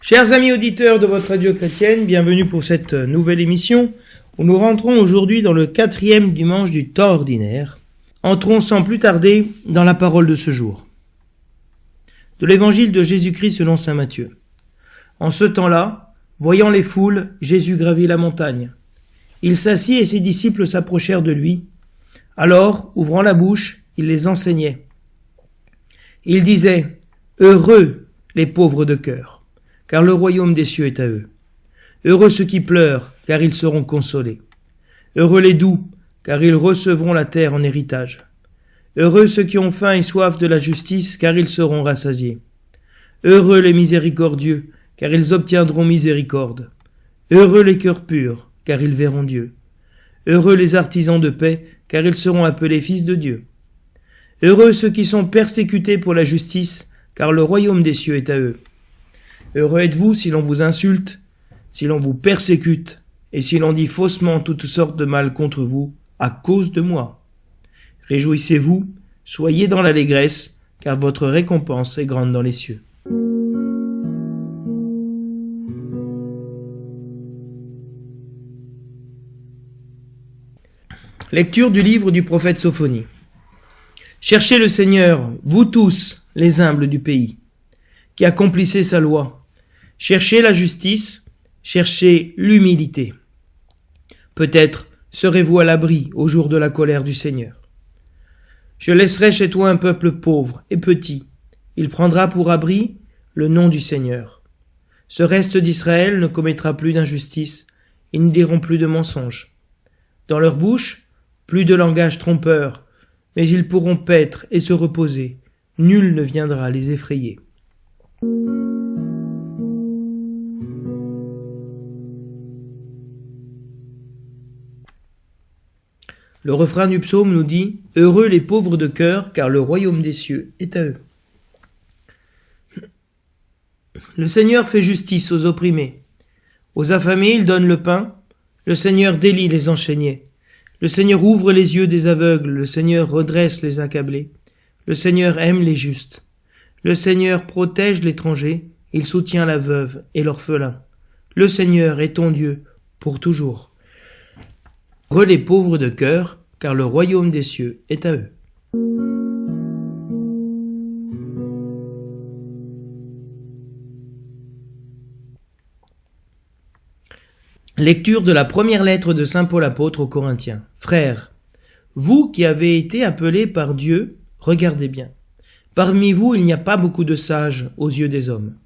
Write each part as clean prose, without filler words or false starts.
Chers amis auditeurs de votre radio chrétienne, bienvenue pour cette nouvelle émission où nous rentrons aujourd'hui dans le 4e dimanche du temps ordinaire. Entrons sans plus tarder dans la parole de ce jour. De l'évangile de Jésus-Christ selon saint Matthieu. En ce temps-là, voyant les foules, Jésus gravit la montagne. Il s'assit et ses disciples s'approchèrent de lui. Alors, ouvrant la bouche, il les enseignait. Il disait, « Heureux les pauvres de cœur, car le royaume des cieux est à eux. Heureux ceux qui pleurent, car ils seront consolés. Heureux les doux, car ils recevront la terre en héritage. Heureux ceux qui ont faim et soif de la justice, car ils seront rassasiés. Heureux les miséricordieux, car ils obtiendront miséricorde. Heureux les cœurs purs, car ils verront Dieu. Heureux les artisans de paix, car ils seront appelés fils de Dieu. Heureux ceux qui sont persécutés pour la justice, car le royaume des cieux est à eux. Heureux êtes-vous si l'on vous insulte, si l'on vous persécute, et si l'on dit faussement toutes sortes de mal contre vous, à cause de moi. Réjouissez-vous, soyez dans l'allégresse, car votre récompense est grande dans les cieux. Lecture du livre du prophète Sophonie. Cherchez le Seigneur, vous tous, les humbles du pays, qui accomplissez sa loi. Cherchez la justice, cherchez l'humilité. Peut-être serez-vous à l'abri au jour de la colère du Seigneur. Je laisserai chez toi un peuple pauvre et petit. Il prendra pour abri le nom du Seigneur. Ce reste d'Israël ne commettra plus d'injustice, ils ne diront plus de mensonges. Dans leur bouche, plus de langage trompeur, mais ils pourront paître et se reposer. Nul ne viendra les effrayer. Le refrain du psaume nous dit « Heureux les pauvres de cœur, car le royaume des cieux est à eux. » Le Seigneur fait justice aux opprimés. Aux affamés, il donne le pain. Le Seigneur délie les enchaînés. Le Seigneur ouvre les yeux des aveugles. Le Seigneur redresse les accablés. Le Seigneur aime les justes. Le Seigneur protège l'étranger. Il soutient la veuve et l'orphelin. Le Seigneur est ton Dieu pour toujours. Heureux les pauvres de cœur, car le royaume des cieux est à eux. Lecture de la première lettre de saint Paul apôtre aux Corinthiens. Frères, vous qui avez été appelés par Dieu, regardez bien. Parmi vous, il n'y a pas beaucoup de sages aux yeux des hommes,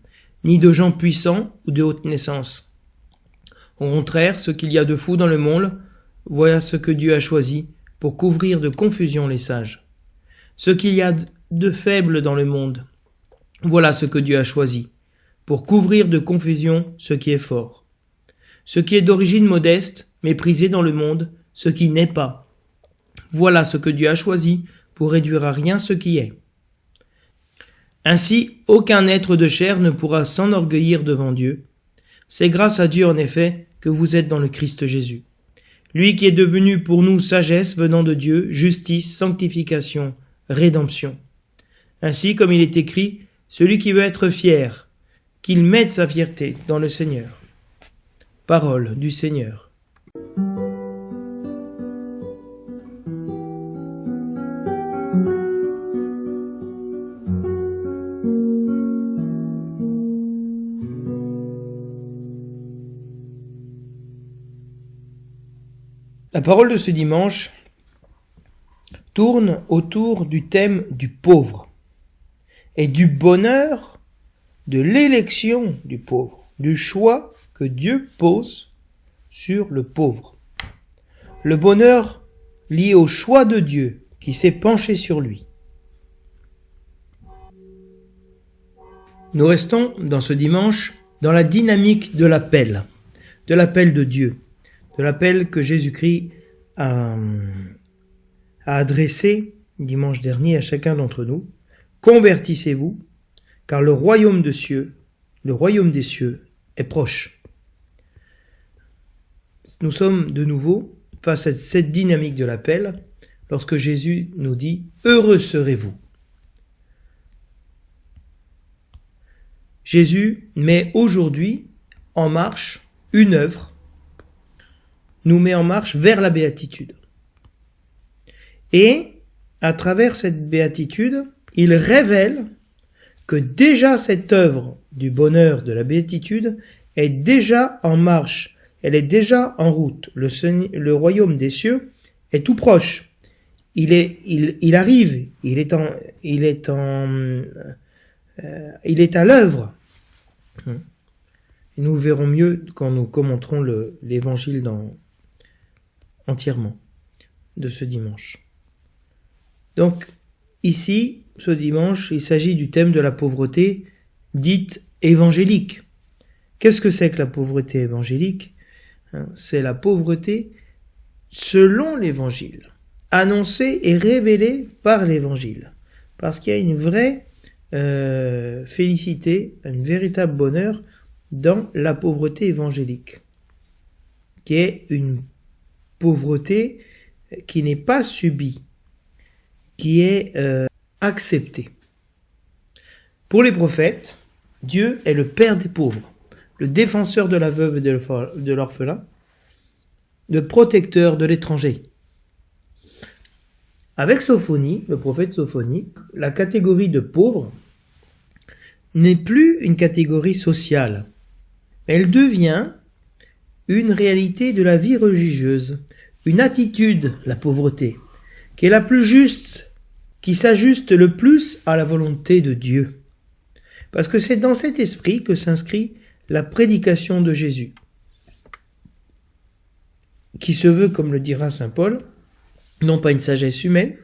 ni de gens puissants ou de haute naissance. Au contraire, ce qu'il y a de fou dans le monde, voilà ce que Dieu a choisi pour couvrir de confusion les sages. Ce qu'il y a de faible dans le monde, voilà ce que Dieu a choisi pour couvrir de confusion ce qui est fort. Ce qui est d'origine modeste, méprisé dans le monde, ce qui n'est pas. Voilà ce que Dieu a choisi pour réduire à rien ce qui est. Ainsi, aucun être de chair ne pourra s'enorgueillir devant Dieu. C'est grâce à Dieu, en effet, que vous êtes dans le Christ Jésus. Lui qui est devenu pour nous sagesse venant de Dieu, justice, sanctification, rédemption. Ainsi, comme il est écrit, celui qui veut être fier, qu'il mette sa fierté dans le Seigneur. Parole du Seigneur. La parole de ce dimanche tourne autour du thème du pauvre et du bonheur de l'élection du pauvre, du choix que Dieu pose sur le pauvre. Le bonheur lié au choix de Dieu qui s'est penché sur lui. Nous restons dans ce dimanche dans la dynamique de l'appel de Dieu, de l'appel que Jésus-Christ a adressé dimanche dernier à chacun d'entre nous. Convertissez-vous, car le royaume des cieux est proche. Nous sommes de nouveau face à cette dynamique de l'appel, lorsque Jésus nous dit « Heureux serez-vous ». Jésus met aujourd'hui en marche une œuvre, nous met en marche vers la béatitude. Et, à travers cette béatitude, il révèle que déjà cette œuvre du bonheur de la béatitude est déjà en marche, elle est déjà en route. Le royaume des cieux est tout proche. Il arrive, il est à l'œuvre. Nous verrons mieux quand nous commenterons l'évangile entièrement de ce dimanche. Donc, ici, ce dimanche, il s'agit du thème de la pauvreté dite évangélique. Qu'est-ce que c'est que la pauvreté évangélique ? C'est la pauvreté selon l'évangile, annoncée et révélée par l'évangile. Parce qu'il y a une vraie félicité, un véritable bonheur dans la pauvreté évangélique, qui est une pauvreté qui n'est pas subie, qui est acceptée. Pour les prophètes, Dieu est le Père des pauvres, le défenseur de la veuve et de l'orphelin, le protecteur de l'étranger. Avec Sophonie, le prophète Sophonie, la catégorie de pauvres n'est plus une catégorie sociale. Elle devient une réalité de la vie religieuse, une attitude, la pauvreté, qui est la plus juste, qui s'ajuste le plus à la volonté de Dieu. Parce que c'est dans cet esprit que s'inscrit la prédication de Jésus, qui se veut, comme le dira saint Paul, non pas une sagesse humaine,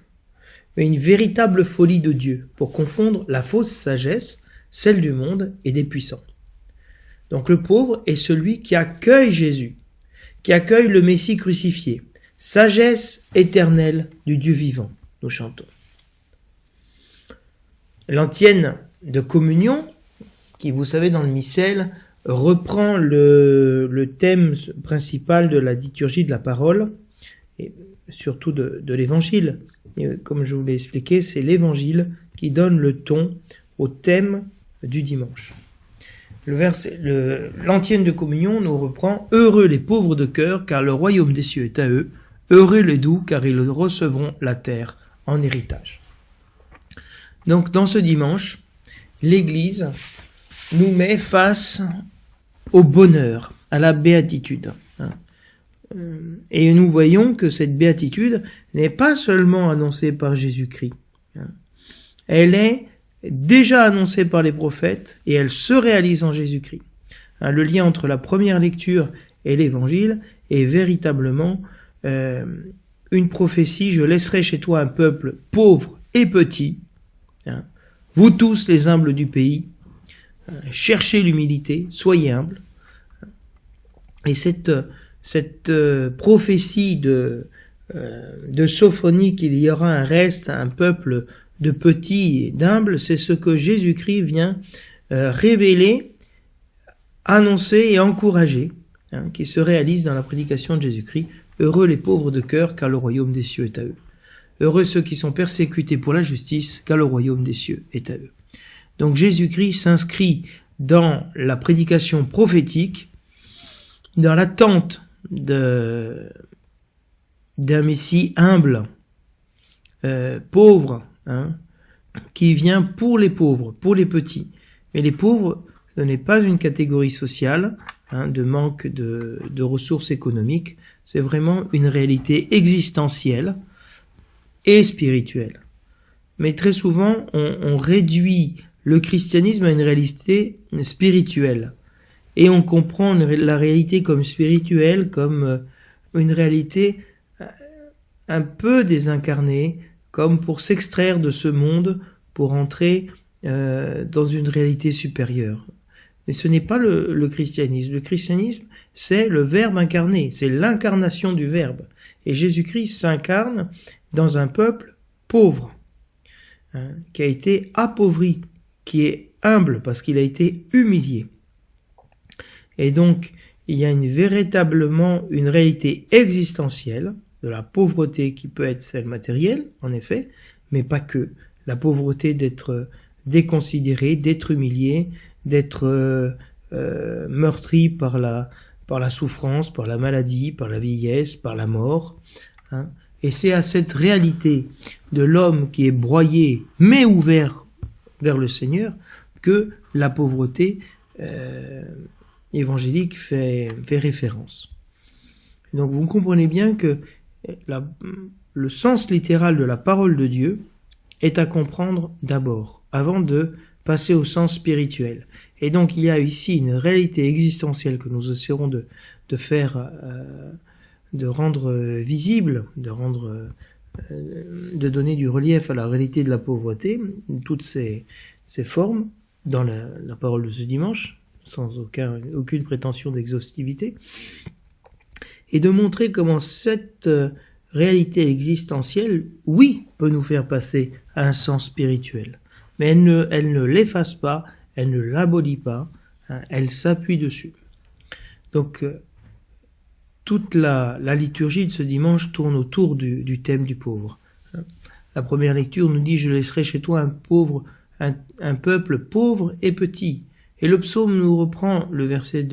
mais une véritable folie de Dieu, pour confondre la fausse sagesse, celle du monde et des puissants. Donc le pauvre est celui qui accueille Jésus, qui accueille le Messie crucifié, sagesse éternelle du Dieu vivant, nous chantons. L'antienne de communion, qui vous savez dans le missel, reprend le thème principal de la liturgie de la parole, et surtout de l'évangile. Et comme je vous l'ai expliqué, c'est l'évangile qui donne le ton au thème du dimanche. L'antienne de communion nous reprend « Heureux les pauvres de cœur, car le royaume des cieux est à eux. Heureux les doux, car ils recevront la terre en héritage. » Donc dans ce dimanche, l'Église nous met face au bonheur, à la béatitude. Et nous voyons que cette béatitude n'est pas seulement annoncée par Jésus-Christ. Elle est déjà annoncée par les prophètes et elle se réalise en Jésus-Christ. Le lien entre la première lecture et l'évangile est véritablement une prophétie. Je laisserai chez toi un peuple pauvre et petit. Vous tous les humbles du pays, cherchez l'humilité, soyez humbles. Et cette prophétie de Sophonie qu'il y aura un reste, un peuple de petits et d'humbles, c'est ce que Jésus-Christ vient révéler, annoncer et encourager, qui se réalise dans la prédication de Jésus-Christ. Heureux les pauvres de cœur, car le royaume des cieux est à eux. Heureux ceux qui sont persécutés pour la justice, car le royaume des cieux est à eux. Donc Jésus-Christ s'inscrit dans la prédication prophétique, dans l'attente d'un Messie humble, pauvre, qui vient pour les pauvres, pour les petits. Mais les pauvres, ce n'est pas une catégorie sociale, de manque de ressources économiques, c'est vraiment une réalité existentielle et spirituelle. Mais très souvent, on réduit le christianisme à une réalité spirituelle. Et on comprend la réalité comme spirituelle, comme une réalité un peu désincarnée, comme pour s'extraire de ce monde, pour entrer dans une réalité supérieure. Mais ce n'est pas le christianisme. Le christianisme, c'est le Verbe incarné, c'est l'incarnation du Verbe. Et Jésus-Christ s'incarne dans un peuple pauvre, qui a été appauvri, qui est humble parce qu'il a été humilié. Et donc, il y a véritablement une réalité existentielle de la pauvreté qui peut être celle matérielle, en effet, mais pas que. La pauvreté d'être déconsidéré, d'être humilié, d'être meurtri par la souffrance, par la maladie, par la vieillesse, par la mort. Hein. Et c'est à cette réalité de l'homme qui est broyé, mais ouvert vers le Seigneur, que la pauvreté évangélique fait référence. Donc vous comprenez bien que le sens littéral de la parole de Dieu est à comprendre d'abord, avant de passer au sens spirituel. Et donc il y a ici une réalité existentielle que nous essaierons de rendre visible, de donner du relief à la réalité de la pauvreté, toutes ces formes, dans la parole de ce dimanche, sans aucune prétention d'exhaustivité, et de montrer comment cette réalité existentielle, oui, peut nous faire passer à un sens spirituel. Mais elle ne l'efface pas, elle ne l'abolit pas, hein, elle s'appuie dessus. Donc, toute la liturgie de ce dimanche tourne autour du thème du pauvre. La première lecture nous dit « Je laisserai chez toi un peuple pauvre et petit ». Et le psaume nous reprend le verset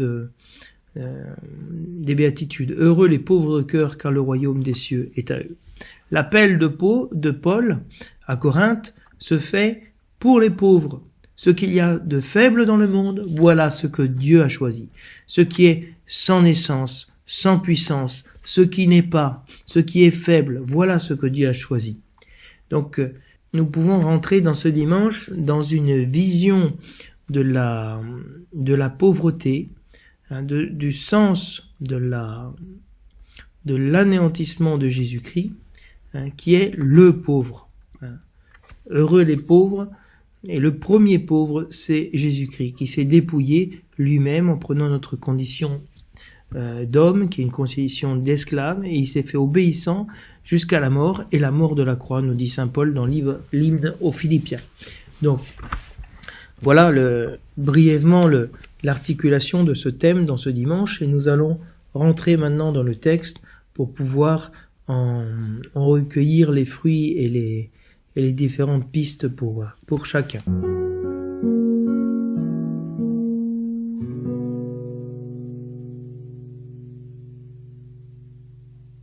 des béatitudes. « Heureux les pauvres de cœur, car le royaume des cieux est à eux ». L'appel de Paul à Corinthe se fait pour les pauvres. Ce qu'il y a de faible dans le monde, voilà ce que Dieu a choisi. Ce qui est sans naissance, sans puissance, ce qui n'est pas, ce qui est faible, voilà ce que Dieu a choisi. Donc, nous pouvons rentrer dans ce dimanche dans une vision de la pauvreté, hein, du sens de l'anéantissement de Jésus-Christ, hein, qui est le pauvre. Hein. Heureux les pauvres, et le premier pauvre, c'est Jésus-Christ, qui s'est dépouillé lui-même en prenant notre condition d'homme, qui est une condition d'esclave, et il s'est fait obéissant jusqu'à la mort, et la mort de la croix, nous dit saint Paul dans l'hymne aux Philippiens. Donc, voilà brièvement l'articulation de ce thème dans ce dimanche, et nous allons rentrer maintenant dans le texte pour pouvoir en recueillir les fruits et les différentes pistes pour chacun.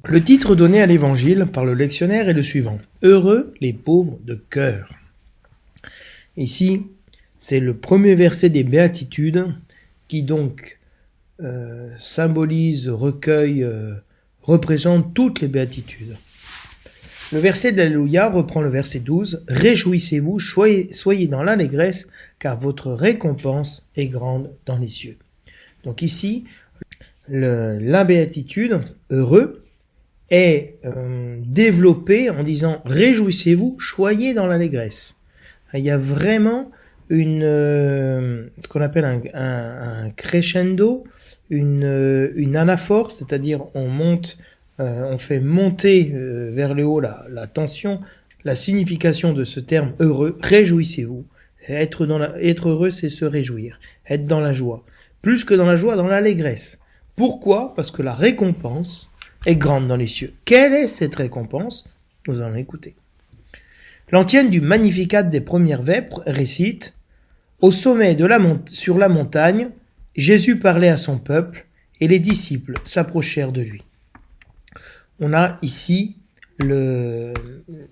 Le titre donné à l'évangile par le lectionnaire est le suivant: Heureux les pauvres de cœur. Ici, c'est le premier verset des béatitudes qui donc symbolise, recueille, représente toutes les béatitudes. Le verset de l'Alléluia reprend le verset 12. « Réjouissez-vous, soyez dans l'allégresse, car votre récompense est grande dans les cieux. » Donc ici, la béatitude, heureux, est développée en disant « Réjouissez-vous, soyez dans l'allégresse ». Il y a vraiment ce qu'on appelle un crescendo, une anaphore, c'est-à-dire on fait monter vers le haut la tension, la signification de ce terme heureux, réjouissez-vous. Être heureux, c'est se réjouir, être dans la joie. Plus que dans la joie, dans l'allégresse. Pourquoi ? Parce que la récompense est grande dans les cieux. Quelle est cette récompense ? Nous allons écouter. L'antienne du Magnificat des premières vêpres récite « Au sommet sur la montagne, Jésus parlait à son peuple, et les disciples s'approchèrent de lui. » On a ici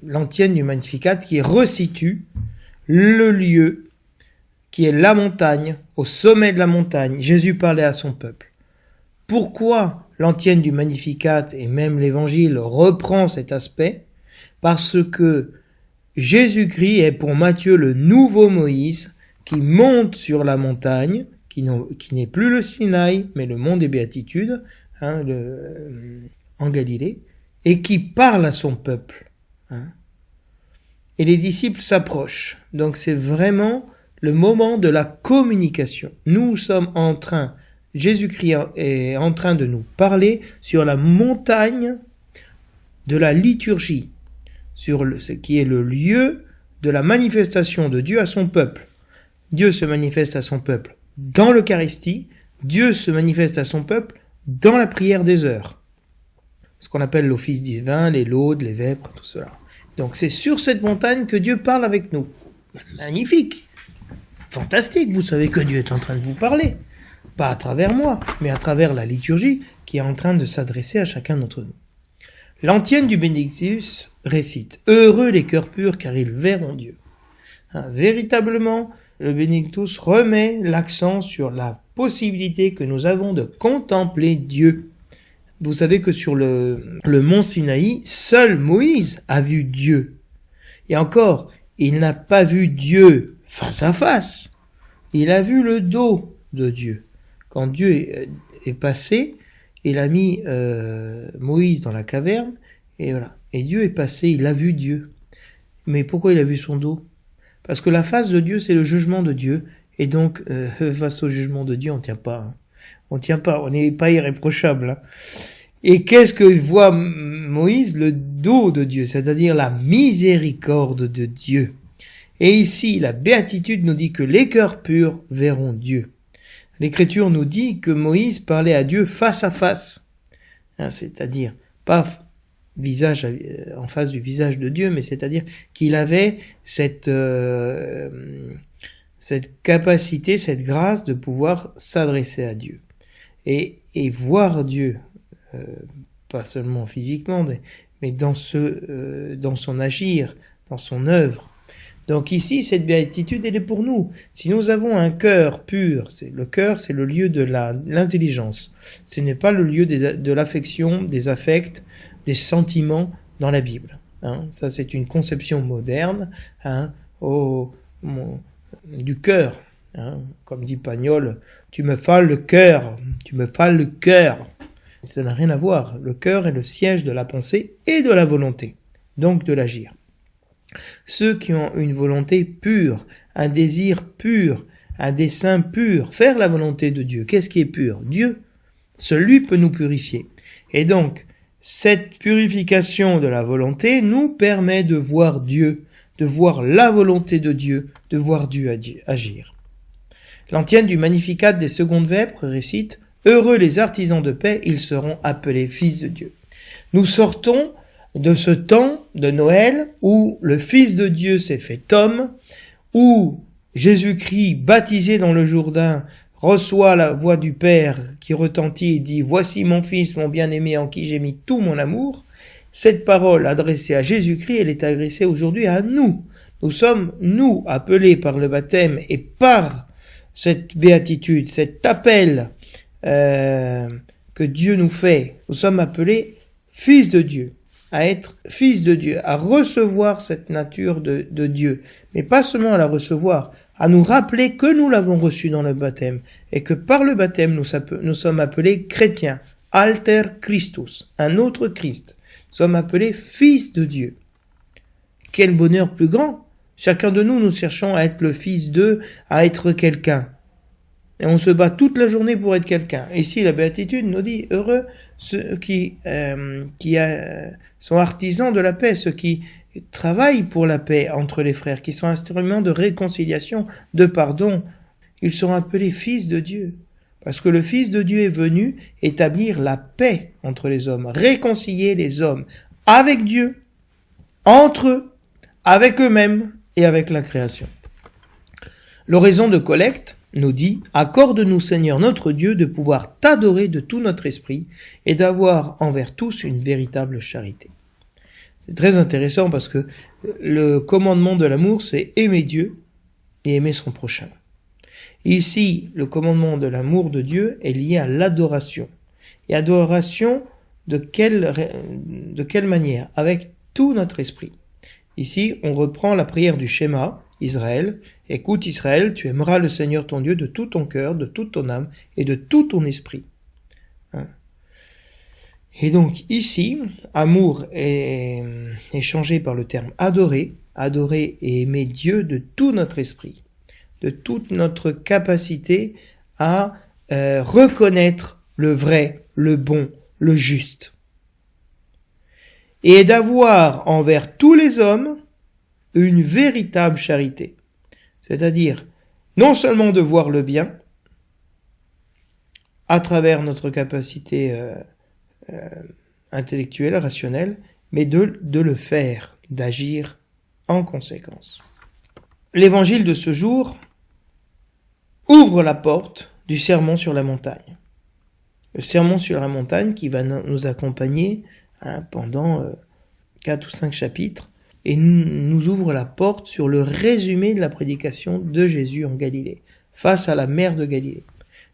l'antienne du Magnificat qui resitue le lieu qui est la montagne, au sommet de la montagne. Jésus parlait à son peuple. Pourquoi l'antienne du Magnificat et même l'Évangile reprend cet aspect ? Parce que Jésus-Christ est pour Matthieu le nouveau Moïse qui monte sur la montagne, qui n'est plus le Sinaï, mais le mont des Béatitudes, hein, en Galilée, et qui parle à son peuple. Hein. Et les disciples s'approchent. Donc c'est vraiment le moment de la communication. Nous sommes Jésus-Christ est en train de nous parler sur la montagne de la liturgie, sur ce qui est le lieu de la manifestation de Dieu à son peuple. Dieu se manifeste à son peuple dans l'Eucharistie, Dieu se manifeste à son peuple dans la prière des heures. Ce qu'on appelle l'office divin, les laudes, les vêpres, tout cela. Donc c'est sur cette montagne que Dieu parle avec nous. Magnifique. fantastique, vous savez que Dieu est en train de vous parler. Pas à travers moi, mais à travers la liturgie qui est en train de s'adresser à chacun d'entre nous. L'antienne du Benedictus récite « Heureux les cœurs purs, car ils verront Dieu ». Véritablement, le Benedictus remet l'accent sur la possibilité que nous avons de contempler Dieu. Vous savez que sur le mont Sinaï, seul Moïse a vu Dieu. Et encore, il n'a pas vu Dieu face à face. Il a vu le dos de Dieu. Quand Dieu est passé, il a mis Moïse dans la caverne, et voilà. Et Dieu est passé, il a vu Dieu. Mais pourquoi il a vu son dos? Parce que la face de Dieu, c'est le jugement de Dieu. Et donc, face au jugement de Dieu, on tient pas. Hein. On tient pas, on n'est pas irréprochable. Hein. Et qu'est-ce que voit Moïse? Le dos de Dieu, c'est-à-dire la miséricorde de Dieu. Et ici, la béatitude nous dit que les cœurs purs verront Dieu. L'Écriture nous dit que Moïse parlait à Dieu face à face. Hein, c'est-à-dire, pas visage en face du visage de Dieu, mais c'est-à-dire qu'il avait cette capacité, cette grâce de pouvoir s'adresser à Dieu. Et voir Dieu, pas seulement physiquement, mais dans son agir, dans son œuvre. Donc ici, cette béatitude, elle est pour nous. Si nous avons un cœur pur, le cœur, c'est le lieu de l'intelligence. Ce n'est pas le lieu de l'affection, des affects, des sentiments dans la Bible. Hein. Ça, c'est une conception moderne du cœur. Hein. Comme dit Pagnol, tu me fales le cœur, tu me fales le cœur. Ça n'a rien à voir. Le cœur est le siège de la pensée et de la volonté, donc de l'agir. Ceux qui ont une volonté pure, un désir pur, un dessein pur, faire la volonté de Dieu. Qu'est-ce qui est pur? Dieu. Celui peut nous purifier. Et donc, cette purification de la volonté nous permet de voir Dieu, de voir la volonté de Dieu, de voir Dieu agir. L'antienne du Magnificat des secondes vêpres récite « Heureux les artisans de paix, ils seront appelés fils de Dieu ». Nous sortons de ce temps de Noël où le Fils de Dieu s'est fait homme, où Jésus-Christ, baptisé dans le Jourdain, reçoit la voix du Père qui retentit et dit « Voici mon Fils, mon bien-aimé, en qui j'ai mis tout mon amour ». Cette parole adressée à Jésus-Christ, elle est adressée aujourd'hui à nous. Nous sommes, nous, appelés par le baptême et par cette béatitude, cet appel que Dieu nous fait. Nous sommes appelés fils de Dieu, à être fils de Dieu, à recevoir cette nature de Dieu, mais pas seulement à la recevoir, à nous rappeler que nous l'avons reçu dans le baptême, et que par le baptême nous sommes appelés chrétiens, alter Christus, un autre Christ. Nous sommes appelés fils de Dieu. Quel bonheur plus grand! Chacun de nous cherchons à être le fils d'eux, à être quelqu'un. Et on se bat toute la journée pour être quelqu'un. Ici, la béatitude nous dit, heureux ceux qui sont artisans de la paix, ceux qui travaillent pour la paix entre les frères, qui sont instruments de réconciliation, de pardon. Ils sont appelés fils de Dieu. Parce que le Fils de Dieu est venu établir la paix entre les hommes, réconcilier les hommes avec Dieu, entre eux, avec eux-mêmes et avec la création. L'oraison de collecte nous dit « Accorde-nous, Seigneur notre Dieu, de pouvoir t'adorer de tout notre esprit et d'avoir envers tous une véritable charité. » C'est très intéressant parce que le commandement de l'amour, c'est aimer Dieu et aimer son prochain. Ici, le commandement de l'amour de Dieu est lié à l'adoration. Et adoration de quelle manière? Avec tout notre esprit. Ici, on reprend la prière du schéma, Israël. Écoute Israël, tu aimeras le Seigneur ton Dieu de tout ton cœur, de toute ton âme et de tout ton esprit. Et donc ici, amour est changé par le terme adorer, adorer et aimer Dieu de tout notre esprit, de toute notre capacité à reconnaître le vrai, le bon, le juste. Et d'avoir envers tous les hommes une véritable charité. C'est-à-dire, non seulement de voir le bien, à travers notre capacité intellectuelle, rationnelle, mais de le faire, d'agir en conséquence. L'évangile de ce jour ouvre la porte du sermon sur la montagne. Le sermon sur la montagne qui va nous accompagner pendant 4 ou 5 chapitres et nous ouvre la porte sur le résumé de la prédication de Jésus en Galilée, face à la mer de Galilée.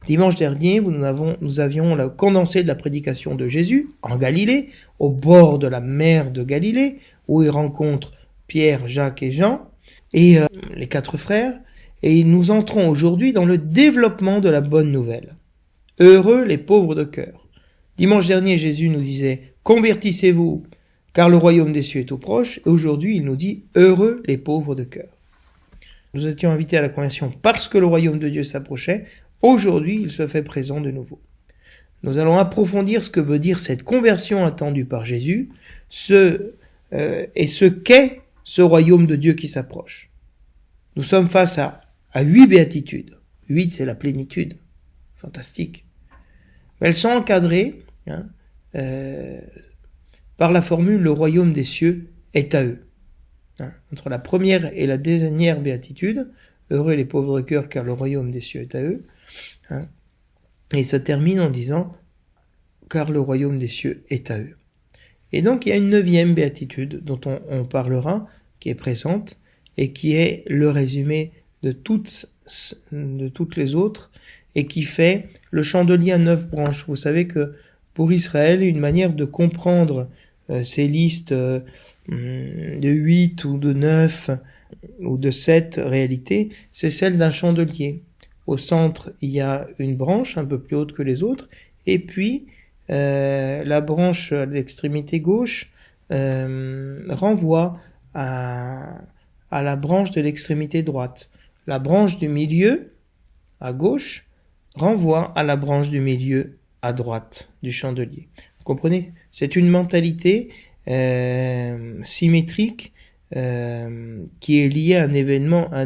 Dimanche dernier, nous avions le condensé de la prédication de Jésus en Galilée, au bord de la mer de Galilée, où il rencontre Pierre, Jacques et Jean, et les 4 frères, et nous entrons aujourd'hui dans le développement de la bonne nouvelle. Heureux les pauvres de cœur. Dimanche dernier, Jésus nous disait « Convertissez-vous, car le royaume des cieux est tout proche », et aujourd'hui, il nous dit « Heureux les pauvres de cœur ». Nous étions invités à la conversion parce que le royaume de Dieu s'approchait. Aujourd'hui, il se fait présent de nouveau. Nous allons approfondir ce que veut dire cette conversion attendue par Jésus, et ce qu'est ce royaume de Dieu qui s'approche. Nous sommes face à 8 béatitudes. 8, c'est la plénitude. Fantastique. Elles sont encadrées par la formule « le royaume des cieux est à eux ». Entre la première et la dernière béatitude, « heureux les pauvres de cœur, car le royaume des cieux est à eux ». Et ça termine en disant « car le royaume des cieux est à eux ». Et donc il y a une 9e béatitude dont on parlera, qui est présente, et qui est le résumé de toutes les autres, et qui fait le chandelier à 9 branches. Vous savez que pour Israël, une manière de comprendre ces listes de 8 ou de 9 ou de 7 réalités, c'est celle d'un chandelier. Au centre, il y a une branche un peu plus haute que les autres, et puis la branche à l'extrémité gauche renvoie à la branche de l'extrémité droite. La branche du milieu, à gauche, renvoie à la branche du milieu, à droite du chandelier. Vous comprenez ? C'est une mentalité symétrique qui est liée à un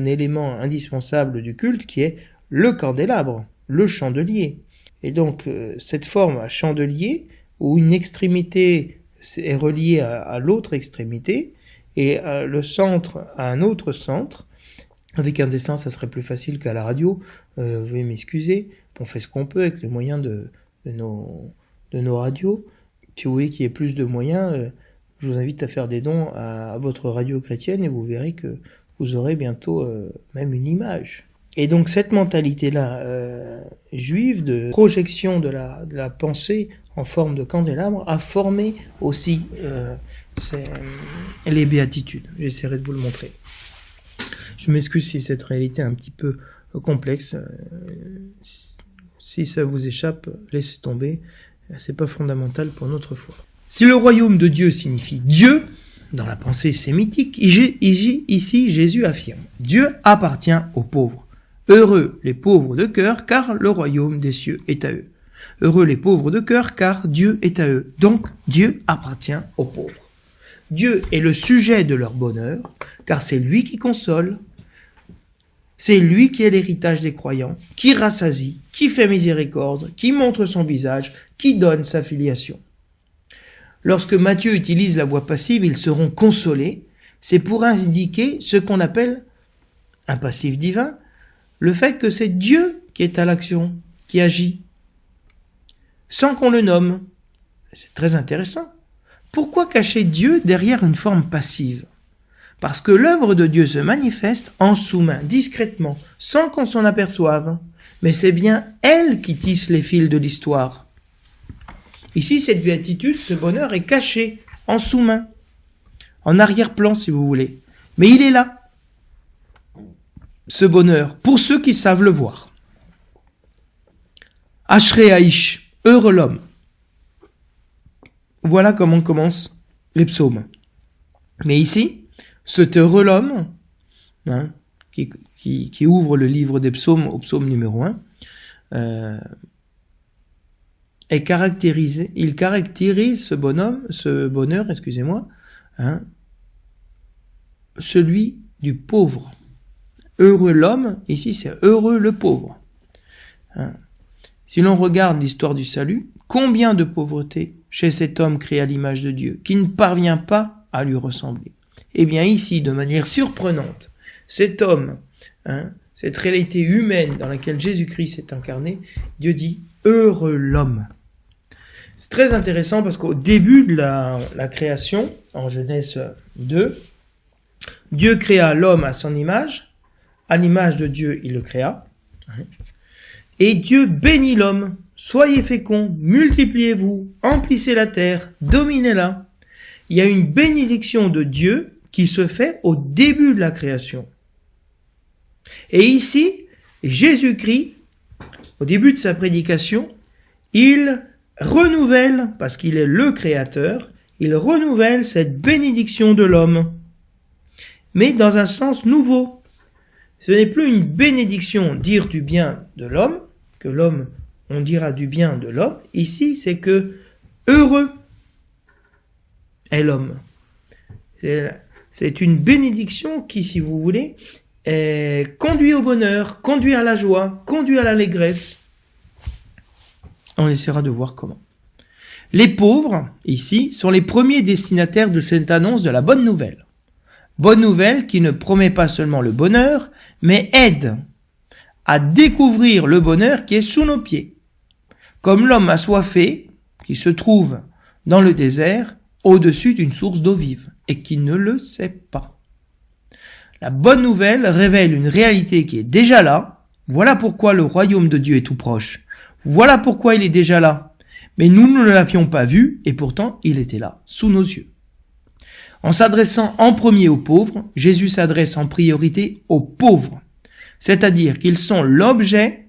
élément indispensable du culte qui est le candélabre, le chandelier. Et donc, cette forme à chandelier, où une extrémité est reliée à l'autre extrémité, et le centre à un autre centre. Avec un dessin, ça serait plus facile qu'à la radio. Vous veuillez m'excuser. On fait ce qu'on peut avec les moyens de nos radios. Si vous voulez qu'il y ait plus de moyens, je vous invite à faire des dons à votre radio chrétienne et vous verrez que vous aurez bientôt même une image. Et donc cette mentalité-là juive de projection de la pensée en forme de candélabre a formé aussi les béatitudes. J'essaierai de vous le montrer. Je m'excuse si cette réalité est un petit peu complexe. Si ça vous échappe, laissez tomber. C'est pas fondamental pour notre foi. Si le royaume de Dieu signifie Dieu, dans la pensée sémitique, ici Jésus affirme « Dieu appartient aux pauvres. Heureux les pauvres de cœur, car le royaume des cieux est à eux. Heureux les pauvres de cœur, car Dieu est à eux. Donc, Dieu appartient aux pauvres. Dieu est le sujet de leur bonheur, car c'est lui qui console, c'est lui qui est l'héritage des croyants, qui rassasie, qui fait miséricorde, qui montre son visage, qui donne sa filiation. Lorsque Matthieu utilise la voix passive, ils seront consolés, c'est pour indiquer ce qu'on appelle un passif divin, le fait que c'est Dieu qui est à l'action, qui agit, sans qu'on le nomme. C'est très intéressant. Pourquoi cacher Dieu derrière une forme passive ? Parce que l'œuvre de Dieu se manifeste en sous-main, discrètement, sans qu'on s'en aperçoive. Mais c'est bien elle qui tisse les fils de l'histoire. Ici, cette béatitude, ce bonheur est caché, en sous-main, en arrière-plan si vous voulez. Mais il est là. Ce bonheur, pour ceux qui savent le voir. Ashrei Haïch, heureux l'homme. Voilà comment commencent les psaumes. Mais ici, cet heureux l'homme, qui ouvre le livre des psaumes au psaume numéro 1, est caractérisé, il caractérise ce bonheur, celui du pauvre. Heureux l'homme, ici c'est heureux le pauvre. Si l'on regarde l'histoire du salut, combien de pauvreté chez cet homme créé à l'image de Dieu, qui ne parvient pas à lui ressembler. Eh bien ici, de manière surprenante, cet homme, cette réalité humaine dans laquelle Jésus-Christ s'est incarné, Dieu dit « heureux l'homme ». C'est très intéressant parce qu'au début de la création, en Genèse 2, Dieu créa l'homme à son image, à l'image de Dieu il le créa, et Dieu bénit l'homme, soyez féconds, multipliez-vous, emplissez la terre, dominez-la. Il y a une bénédiction de Dieu qui se fait au début de la création. Et ici, Jésus-Christ, au début de sa prédication, il renouvelle, parce qu'il est le Créateur, il renouvelle cette bénédiction de l'homme, mais dans un sens nouveau. Ce n'est plus une bénédiction dire du bien de l'homme, que l'homme, on dira du bien de l'homme. Ici, c'est que heureux est l'homme. C'est une bénédiction qui, si vous voulez, conduit au bonheur, conduit à la joie, conduit à l'allégresse. On essaiera de voir comment. Les pauvres, ici, sont les premiers destinataires de cette annonce de la bonne nouvelle. Bonne nouvelle qui ne promet pas seulement le bonheur, mais aide à découvrir le bonheur qui est sous nos pieds. Comme l'homme assoiffé, qui se trouve dans le désert, au-dessus d'une source d'eau vive, et qui ne le sait pas. La bonne nouvelle révèle une réalité qui est déjà là. Voilà pourquoi le royaume de Dieu est tout proche. Voilà pourquoi il est déjà là. Mais nous ne l'avions pas vu, et pourtant il était là, sous nos yeux. En s'adressant en premier aux pauvres, Jésus s'adresse en priorité aux pauvres, c'est-à-dire qu'ils sont l'objet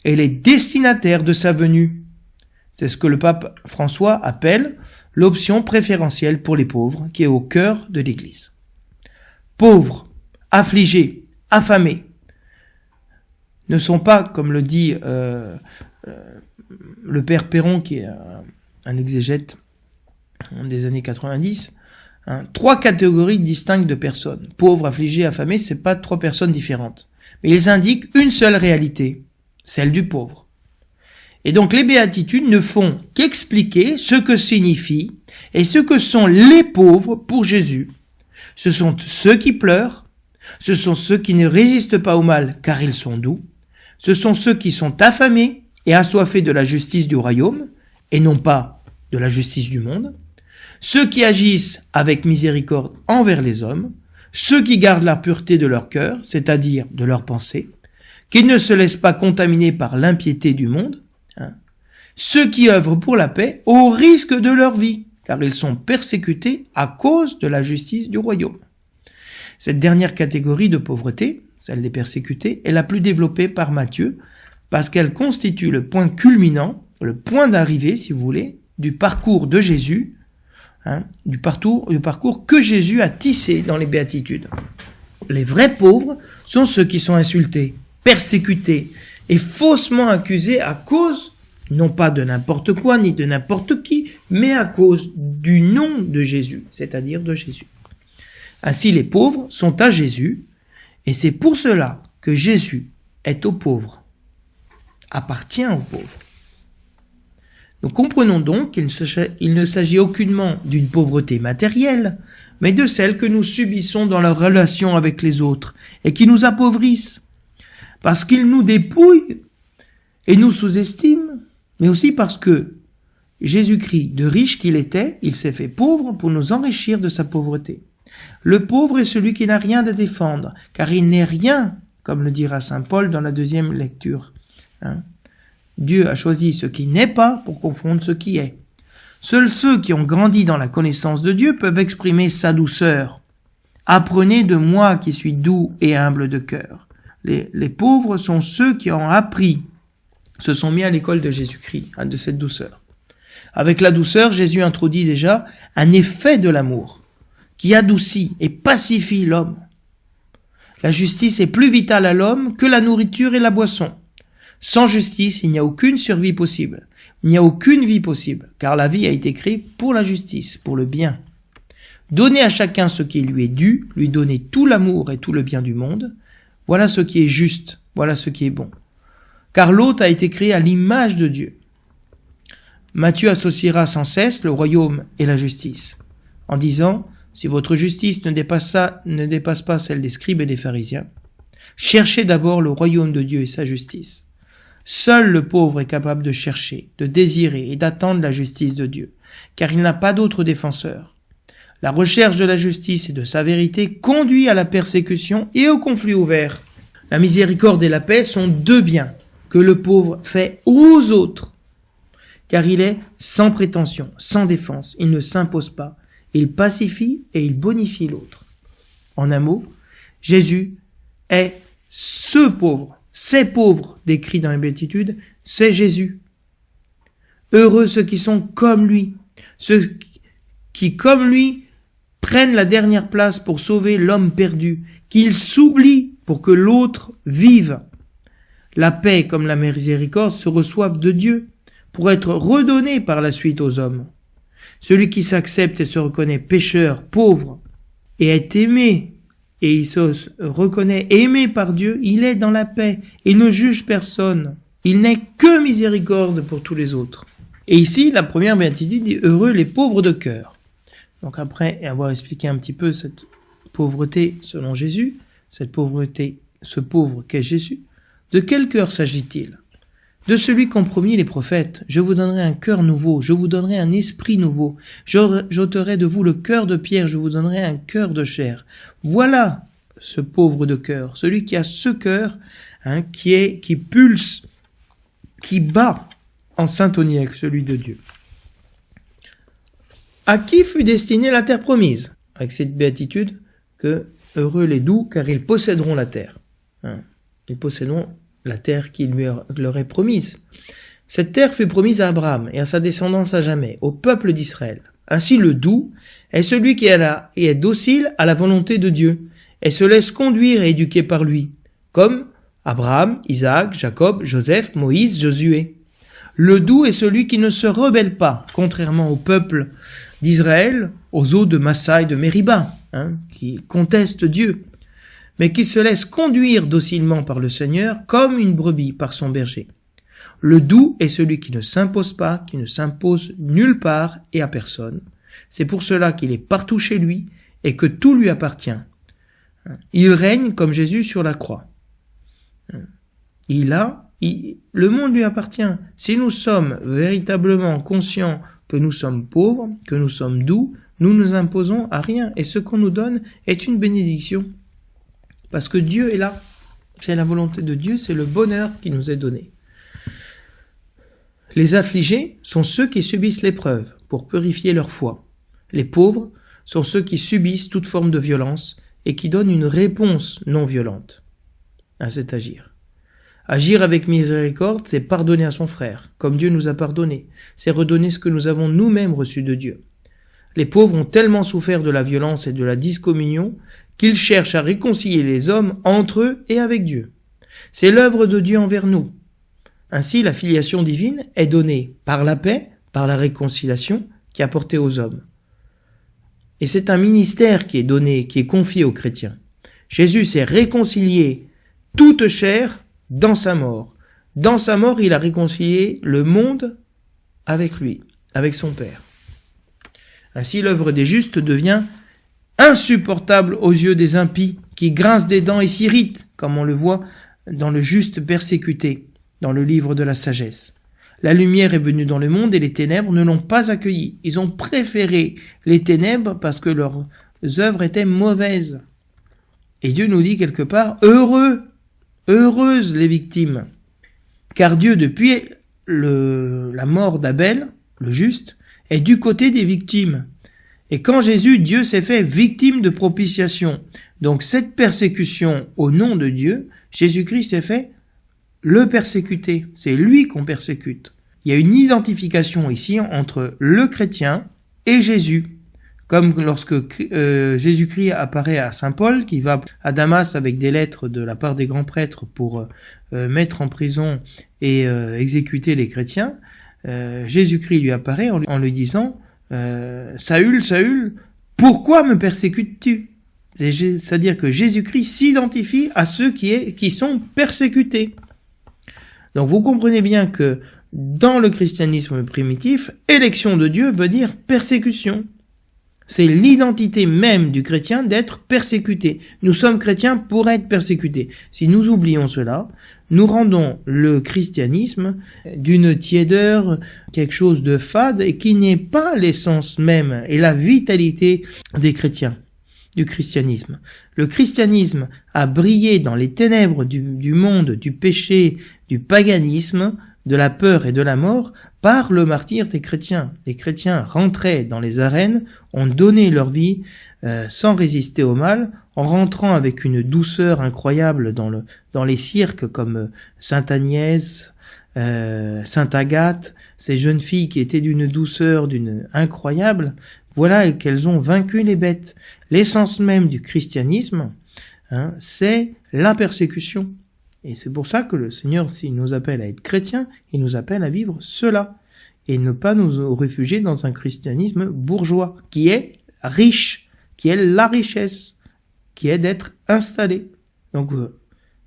et les destinataires de sa venue. C'est ce que le pape François appelle l'option préférentielle pour les pauvres, qui est au cœur de l'Église. Pauvres, affligés, affamés, ne sont pas, comme le dit le père Perron, qui est un exégète des années 90, trois catégories distinctes de personnes. Pauvres, affligés, affamés, c'est pas trois personnes différentes. Mais ils indiquent une seule réalité, celle du pauvre. Et donc les béatitudes ne font qu'expliquer ce que signifie et ce que sont les pauvres pour Jésus. Ce sont ceux qui pleurent, ce sont ceux qui ne résistent pas au mal car ils sont doux, ce sont ceux qui sont affamés et assoiffés de la justice du royaume et non pas de la justice du monde, ceux qui agissent avec miséricorde envers les hommes, ceux qui gardent la pureté de leur cœur, c'est-à-dire de leurs pensées, qui ne se laissent pas contaminer par l'impiété du monde, ceux qui œuvrent pour la paix au risque de leur vie, car ils sont persécutés à cause de la justice du royaume. Cette dernière catégorie de pauvreté, celle des persécutés, est la plus développée par Matthieu, parce qu'elle constitue le point culminant, le point d'arrivée, si vous voulez, du parcours de Jésus, du parcours que Jésus a tissé dans les béatitudes. Les vrais pauvres sont ceux qui sont insultés, persécutés et faussement accusés à cause, non pas de n'importe quoi ni de n'importe qui, mais à cause du nom de Jésus, c'est-à-dire de Jésus. Ainsi les pauvres sont à Jésus, et c'est pour cela que Jésus est aux pauvres, appartient aux pauvres. Nous comprenons donc qu'il ne s'agit aucunement d'une pauvreté matérielle, mais de celle que nous subissons dans la relation avec les autres et qui nous appauvrissent, parce qu'ils nous dépouillent et nous sous-estiment, mais aussi parce que Jésus-Christ, de riche qu'il était, il s'est fait pauvre pour nous enrichir de sa pauvreté. Le pauvre est celui qui n'a rien à défendre, car il n'est rien, comme le dira saint Paul dans la deuxième lecture. Dieu a choisi ce qui n'est pas pour confondre ce qui est. Seuls ceux qui ont grandi dans la connaissance de Dieu peuvent exprimer sa douceur. Apprenez de moi qui suis doux et humble de cœur. Les pauvres sont ceux qui ont appris, se sont mis à l'école de Jésus-Christ, de cette douceur. Avec la douceur, Jésus introduit déjà un effet de l'amour qui adoucit et pacifie l'homme. La justice est plus vitale à l'homme que la nourriture et la boisson. Sans justice, il n'y a aucune survie possible. Il n'y a aucune vie possible, car la vie a été créée pour la justice, pour le bien. Donner à chacun ce qui lui est dû, lui donner tout l'amour et tout le bien du monde, voilà ce qui est juste, voilà ce qui est bon. Car l'autre a été créé à l'image de Dieu. Matthieu associera sans cesse le royaume et la justice, en disant « Si votre justice ne dépasse pas celle des scribes et des pharisiens, Cherchez d'abord le royaume de Dieu et sa justice. Seul le pauvre est capable de chercher, de désirer et d'attendre la justice de Dieu, car il n'a pas d'autre défenseur. La recherche de la justice et de sa vérité conduit à la persécution et au conflit ouvert. La miséricorde et la paix sont deux biens que le pauvre fait aux autres, car il est sans prétention, sans défense, il ne s'impose pas, il pacifie et il bonifie l'autre. En un mot, Jésus est ce pauvre, ces pauvres décrits dans les Béatitudes, c'est Jésus. Heureux ceux qui sont comme lui, ceux qui, comme lui, prennent la dernière place pour sauver l'homme perdu, qu'ils s'oublient pour que l'autre vive. La paix comme la miséricorde se reçoivent de Dieu pour être redonnés par la suite aux hommes. Celui qui s'accepte et se reconnaît pécheur, pauvre, et est aimé, et il se reconnaît aimé par Dieu, il est dans la paix, il ne juge personne, il n'est que miséricorde pour tous les autres. Et ici, la première béatitude dit « Heureux les pauvres de cœur ». Donc après avoir expliqué un petit peu cette pauvreté selon Jésus, cette pauvreté, ce pauvre qu'est Jésus, de quel cœur s'agit-il ? De celui qu'ont promis les prophètes. Je vous donnerai un cœur nouveau, je vous donnerai un esprit nouveau, j'ôterai de vous le cœur de pierre, je vous donnerai un cœur de chair. Voilà ce pauvre de cœur, celui qui a ce cœur qui pulse, qui bat en syntonie avec celui de Dieu. À qui fut destinée la terre promise ? Avec cette béatitude que heureux les doux, car ils posséderont la terre. Ils posséderont la terre qui leur est promise. Cette terre fut promise à Abraham et à sa descendance à jamais, au peuple d'Israël. Ainsi le doux est celui qui est là et est docile à la volonté de Dieu, et se laisse conduire et éduquer par lui, comme Abraham, Isaac, Jacob, Joseph, Moïse, Josué. Le doux est celui qui ne se rebelle pas, contrairement au peuple d'Israël, aux eaux de Massa et de Mériba, qui contestent Dieu, mais qui se laisse conduire docilement par le Seigneur comme une brebis par son berger. Le doux est celui qui ne s'impose pas, qui ne s'impose nulle part et à personne. C'est pour cela qu'il est partout chez lui et que tout lui appartient. Il règne comme Jésus sur la croix. Le monde lui appartient. Si nous sommes véritablement conscients que nous sommes pauvres, que nous sommes doux, nous ne nous imposons à rien et ce qu'on nous donne est une bénédiction. Parce que Dieu est là. C'est la volonté de Dieu, c'est le bonheur qui nous est donné. Les affligés sont ceux qui subissent l'épreuve pour purifier leur foi. Les pauvres sont ceux qui subissent toute forme de violence et qui donnent une réponse non violente à cet agir. Agir avec miséricorde, c'est pardonner à son frère, comme Dieu nous a pardonné. C'est redonner ce que nous avons nous-mêmes reçu de Dieu. Les pauvres ont tellement souffert de la violence et de la discommunion qu'ils cherchent à réconcilier les hommes entre eux et avec Dieu. C'est l'œuvre de Dieu envers nous. Ainsi, la filiation divine est donnée par la paix, par la réconciliation qui est apportée aux hommes. Et c'est un ministère qui est donné, qui est confié aux chrétiens. Jésus s'est réconcilié toute chair dans sa mort. Dans sa mort, il a réconcilié le monde avec lui, avec son Père. Ainsi, l'œuvre des justes devient insupportable aux yeux des impies, qui grincent des dents et s'irritent, comme on le voit dans le juste persécuté, dans le livre de la sagesse. La lumière est venue dans le monde et les ténèbres ne l'ont pas accueillie. Ils ont préféré les ténèbres parce que leurs œuvres étaient mauvaises. Et Dieu nous dit quelque part, heureuses les victimes. Car Dieu, depuis la mort d'Abel, le juste, est du côté des victimes. Et quand Dieu s'est fait victime de propitiation. Donc cette persécution au nom de Dieu, Jésus-Christ s'est fait le persécuté. C'est lui qu'on persécute. Il y a une identification ici entre le chrétien et Jésus. Comme lorsque Jésus-Christ apparaît à Saint Paul, qui va à Damas avec des lettres de la part des grands prêtres pour mettre en prison et exécuter les chrétiens, Jésus-Christ lui apparaît en lui disant « Saül, Saül, pourquoi me persécutes-tu » C'est-à-dire que Jésus-Christ s'identifie à ceux qui sont persécutés. Donc vous comprenez bien que dans le christianisme primitif, élection de Dieu veut dire persécution. C'est l'identité même du chrétien d'être persécuté. Nous sommes chrétiens pour être persécutés. Si nous oublions cela, nous rendons le christianisme d'une tiédeur, quelque chose de fade et qui n'est pas l'essence même et la vitalité des chrétiens, du christianisme. Le christianisme a brillé dans les ténèbres du monde, du péché, du paganisme, de la peur et de la mort par le martyre des chrétiens. Les chrétiens rentraient dans les arènes, ont donné leur vie sans résister au mal, en rentrant avec une douceur incroyable dans les cirques comme Sainte Agnès, Sainte Agathe, ces jeunes filles qui étaient d'une douceur incroyable. Voilà qu'elles ont vaincu les bêtes. L'essence même du christianisme, c'est la persécution. Et c'est pour ça que le Seigneur, s'il nous appelle à être chrétiens, il nous appelle à vivre cela. Et ne pas nous réfugier dans un christianisme bourgeois, qui est riche, qui est la richesse, qui est d'être installé. Donc,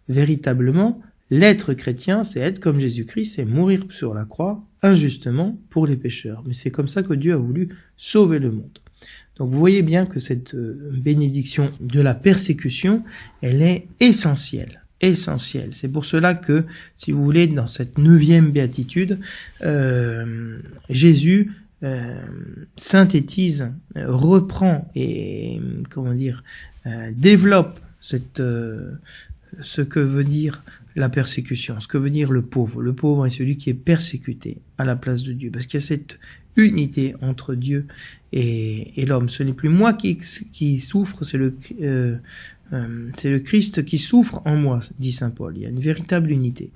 véritablement, l'être chrétien, c'est être comme Jésus-Christ, c'est mourir sur la croix, injustement, pour les pécheurs. Mais c'est comme ça que Dieu a voulu sauver le monde. Donc vous voyez bien que cette bénédiction de la persécution, elle est essentielle. C'est pour cela que, si vous voulez, dans cette 9e béatitude, Jésus synthétise, reprend et développe ce que veut dire la persécution, ce que veut dire le pauvre. Le pauvre est celui qui est persécuté à la place de Dieu, parce qu'il y a cette unité entre Dieu et l'homme. Ce n'est plus moi qui souffre, c'est le Christ qui souffre en moi, dit saint Paul. Il y a une véritable unité.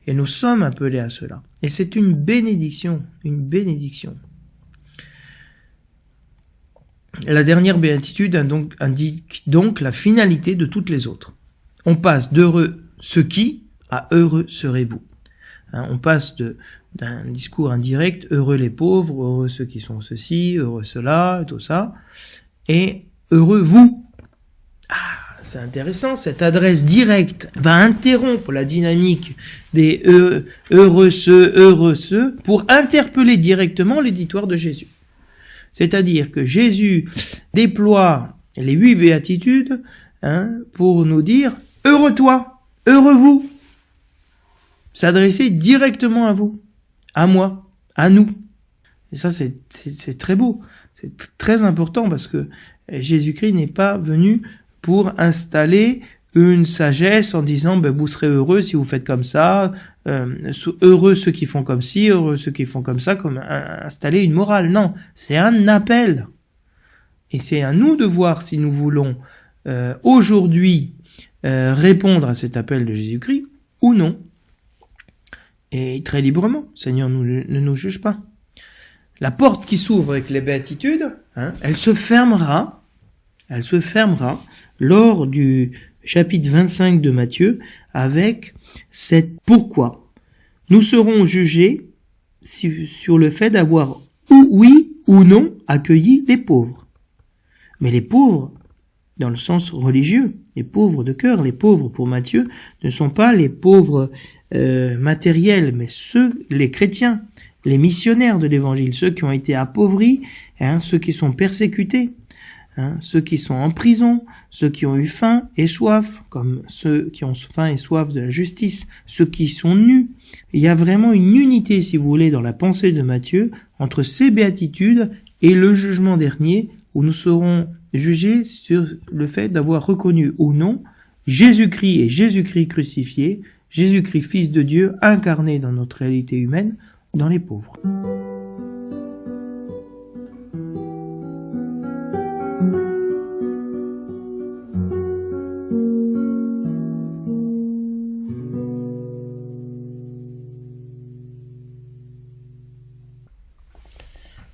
Et nous sommes appelés à cela. Et c'est une bénédiction, La dernière béatitude indique donc la finalité de toutes les autres. On passe d'heureux ceux qui à heureux serez-vous. On passe d'un discours indirect, heureux les pauvres, heureux ceux qui sont ceci, heureux cela, tout ça, et heureux vous. C'est intéressant, cette adresse directe va interrompre la dynamique des heureux ceux, pour interpeller directement l'éditoire de Jésus. C'est-à-dire que Jésus déploie les 8 béatitudes pour nous dire « Heureux toi, heureux vous ». S'adresser directement à vous, à moi, à nous. Et ça, c'est très beau, c'est très important parce que Jésus-Christ n'est pas venu pour installer une sagesse en disant vous serez heureux si vous faites comme ça, heureux ceux qui font comme ci, heureux ceux qui font comme ça, comme installer une morale. Non, c'est un appel. Et c'est à nous de voir si nous voulons aujourd'hui répondre à cet appel de Jésus-Christ ou non. Et très librement, Seigneur ne nous juge pas. La porte qui s'ouvre avec les béatitudes, elle se fermera lors du chapitre 25 de Matthieu avec cette pourquoi. Nous serons jugés sur le fait d'avoir oui ou non accueilli les pauvres. Mais les pauvres, dans le sens religieux, les pauvres de cœur, les pauvres pour Matthieu, ne sont pas les pauvres matériels, mais les chrétiens, les missionnaires de l'évangile, ceux qui ont été appauvris, ceux qui sont persécutés, ceux qui sont en prison, ceux qui ont eu faim et soif, comme ceux qui ont faim et soif de la justice, ceux qui sont nus. Il y a vraiment une unité, si vous voulez, dans la pensée de Matthieu, entre ces béatitudes et le jugement dernier, où nous serons jugés sur le fait d'avoir reconnu ou non Jésus-Christ et Jésus-Christ crucifié, Jésus-Christ fils de Dieu, incarné dans notre réalité humaine, dans les pauvres.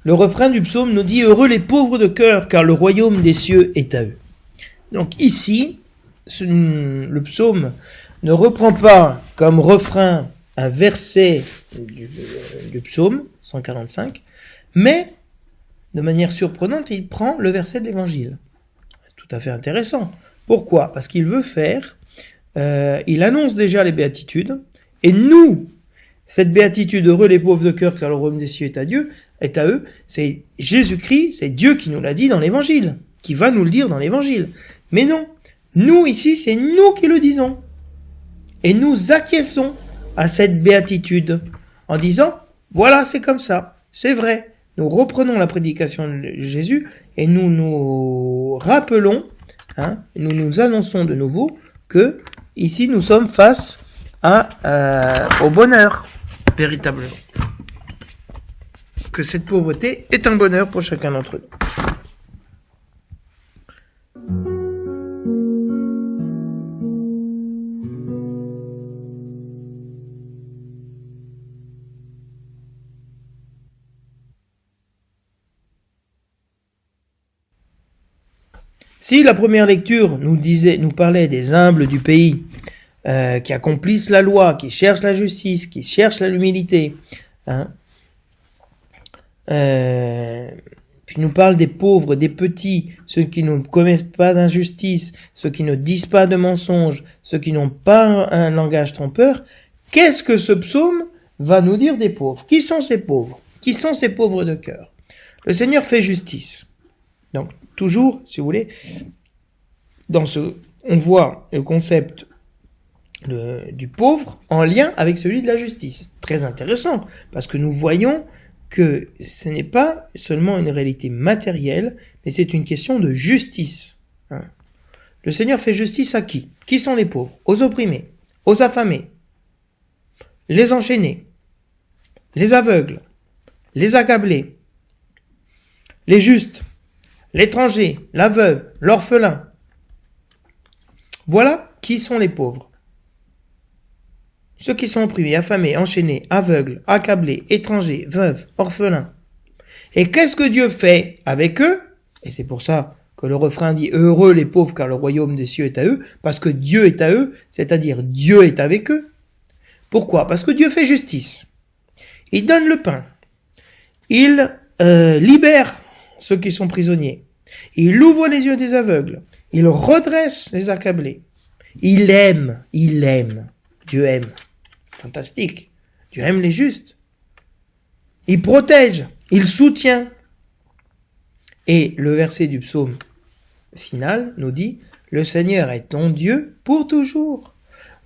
Le refrain du psaume nous dit « Heureux les pauvres de cœur, car le royaume des cieux est à eux ». Donc ici, le psaume ne reprend pas comme refrain un verset du psaume 145, mais de manière surprenante, il prend le verset de l'évangile. C'est tout à fait intéressant. Pourquoi ? Parce qu'il veut faire, il annonce déjà les béatitudes, et nous, cette béatitude, heureux les pauvres de cœur, car le royaume des cieux est à Dieu, est à eux, c'est Jésus-Christ, c'est Dieu qui nous l'a dit dans l'évangile, qui va nous le dire dans l'évangile. Mais non, nous ici, c'est nous qui le disons. Et nous acquiesçons à cette béatitude en disant, voilà, c'est comme ça, c'est vrai. Nous reprenons la prédication de Jésus et nous nous rappelons, nous nous annonçons de nouveau que ici nous sommes face au bonheur, véritablement. Que cette pauvreté est un bonheur pour chacun d'entre nous. Si la première lecture nous parlait des humbles du pays, qui accomplissent la loi, qui cherchent la justice, qui cherchent l'humilité, puis nous parle des pauvres, des petits, ceux qui ne commettent pas d'injustice, ceux qui ne disent pas de mensonges, ceux qui n'ont pas un langage trompeur. Qu'est-ce que ce psaume va nous dire des pauvres? Qui sont ces pauvres? Qui sont ces pauvres de cœur? Le Seigneur fait justice. Donc, toujours, si vous voulez, on voit le concept du pauvre en lien avec celui de la justice. Très intéressant, parce que nous voyons que ce n'est pas seulement une réalité matérielle, mais c'est une question de justice. Le Seigneur fait justice à qui? Qui sont les pauvres? Aux opprimés, aux affamés, les enchaînés, les aveugles, les accablés, les justes, l'étranger, la veuve, l'orphelin. Voilà qui sont les pauvres. Ceux qui sont opprimés, affamés, enchaînés, aveugles, accablés, étrangers, veuves, orphelins. Et qu'est-ce que Dieu fait avec eux? Et c'est pour ça que le refrain dit « Heureux les pauvres, car le royaume des cieux est à eux », parce que Dieu est à eux, c'est-à-dire Dieu est avec eux. Pourquoi? Parce que Dieu fait justice. Il donne le pain. Il libère ceux qui sont prisonniers. Il ouvre les yeux des aveugles. Il redresse les accablés. Il aime. Dieu aime. Fantastique. Dieu aime les justes. Il protège. Il soutient. Et le verset du psaume final nous dit « Le Seigneur est ton Dieu pour toujours ».